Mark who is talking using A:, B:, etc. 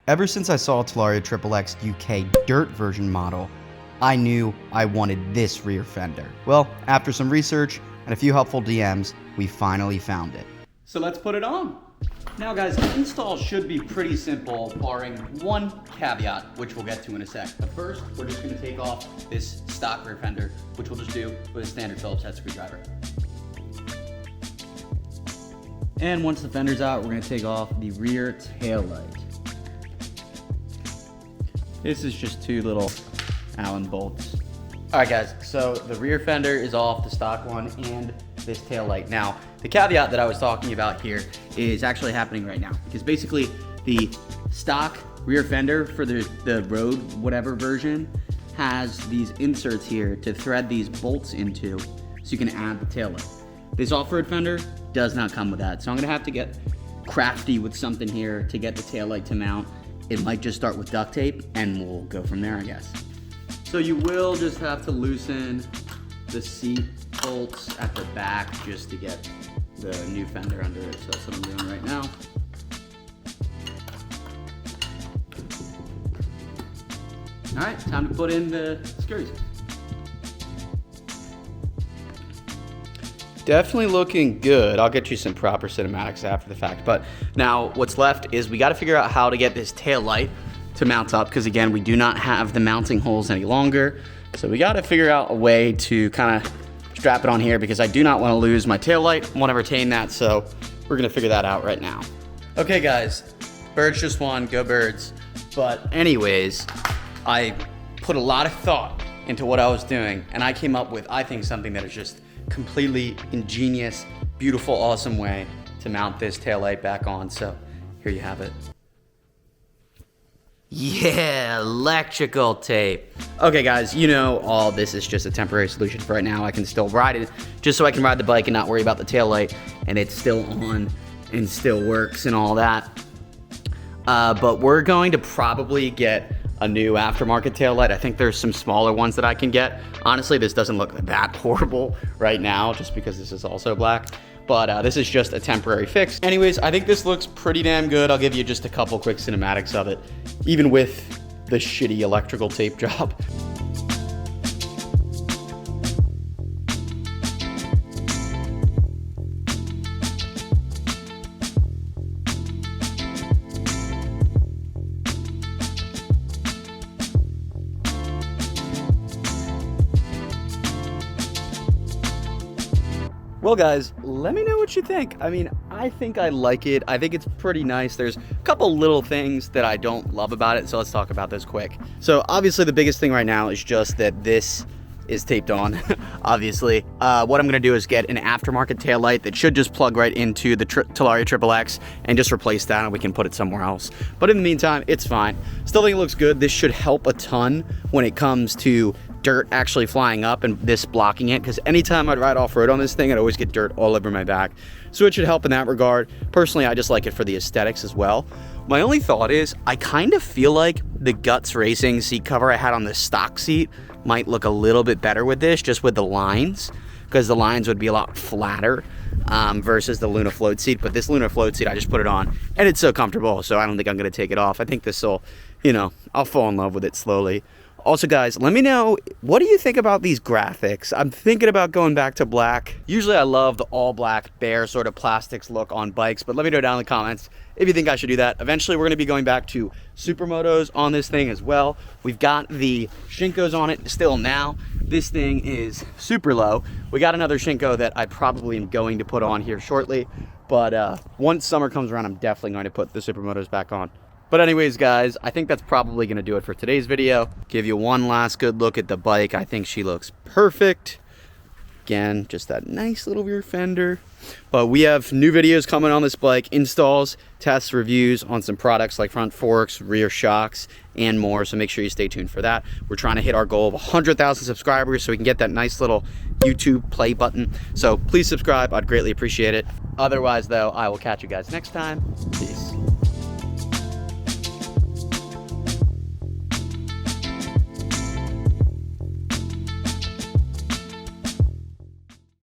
A: Ever since I saw Talaria XXX UK dirt version model, I knew I wanted this rear fender. Well, after some research and a few helpful DMs, we finally found it. So let's put it on. Now guys, install should be pretty simple, barring one caveat, which we'll get to in a sec. But first, we're just gonna take off this stock rear fender, which we'll just do with a standard Phillips head screwdriver. And once the fender's out, we're gonna take off the rear tail light. This is just two little Allen bolts. All right guys, so the rear fender is off, the stock one, and this tail light. Now, the caveat that I was talking about here is actually happening right now, because basically the stock rear fender for the road whatever version has these inserts here to thread these bolts into so you can add the tail light. This off-road fender does not come with that, so I'm gonna have to get crafty with something here to get the tail light to mount. It might just start with duct tape and we'll go from there, I guess. So you will just have to loosen the seat bolts at the back just to get the new fender under it. So that's what I'm doing right now. All right, time to put in the screws. Definitely looking good. I'll get you some proper cinematics after the fact. But now what's left is we got to figure out how to get this tail light to mount up, because again, we do not have the mounting holes any longer. So we got to figure out a way to kind of strap it on here, because I do not want to lose my tail light. I want to retain that, so we're going to figure that out right now. Okay guys, birds just won, go birds. But anyways, I put a lot of thought into what I was doing, and I came up with, I think, something that is just completely ingenious, beautiful, awesome way to mount this tail light back on. So here you have it. Yeah, electrical tape. Okay guys, you know all this is just a temporary solution for right now. I can still ride it just so I can ride the bike and not worry about the tail light, and it's still on and still works and all that. But we're going to probably get a new aftermarket tail light. I think there's some smaller ones that I can get. Honestly, this doesn't look that horrible right now just because this is also black. But this is just a temporary fix. Anyways, I think this looks pretty damn good. I'll give you just a couple quick cinematics of it, even with the shitty electrical tape job. Well guys, let me know what you think. I mean, I think I like it. I think it's pretty nice. There's a couple little things that I don't love about it, so let's talk about this quick. So obviously the biggest thing right now is just that this is taped on, obviously. What I'm gonna do is get an aftermarket tail light that should just plug right into the Talaria XXX and just replace that, and we can put it somewhere else. But in the meantime, it's fine. Still think it looks good. This should help a ton when it comes to dirt actually flying up and this blocking it, because anytime I'd ride off-road on this thing, I'd always get dirt all over my back. So it should help in that regard. Personally, I just like it for the aesthetics as well. My only thought is, I kind of feel like the Guts Racing seat cover I had on the stock seat might look a little bit better with this, just with the lines, because the lines would be a lot flatter versus the Luna Float seat. But this Luna Float seat, I just put it on, and it's so comfortable, so I don't think I'm going to take it off. I think this will, you know, I'll fall in love with it slowly. Also guys, let me know, what do you think about these graphics? I'm thinking about going back to black. Usually I love the all black bare sort of plastics look on bikes, but let me know down in the comments if you think I should do that. Eventually we're gonna be going back to supermotos on this thing as well. We've got the Shinkos on it still now. This thing is super low. We got another Shinko that I probably am going to put on here shortly, but once summer comes around, I'm definitely going to put the supermotos back on. But anyways, guys, I think that's probably going to do it for today's video. Give you one last good look at the bike. I think she looks perfect. Again, just that nice little rear fender. But we have new videos coming on this bike, installs, tests, reviews on some products like front forks, rear shocks, and more. So make sure you stay tuned for that. We're trying to hit our goal of 100,000 subscribers so we can get that nice little YouTube play button. So please subscribe. I'd greatly appreciate it. Otherwise, though, I will catch you guys next time.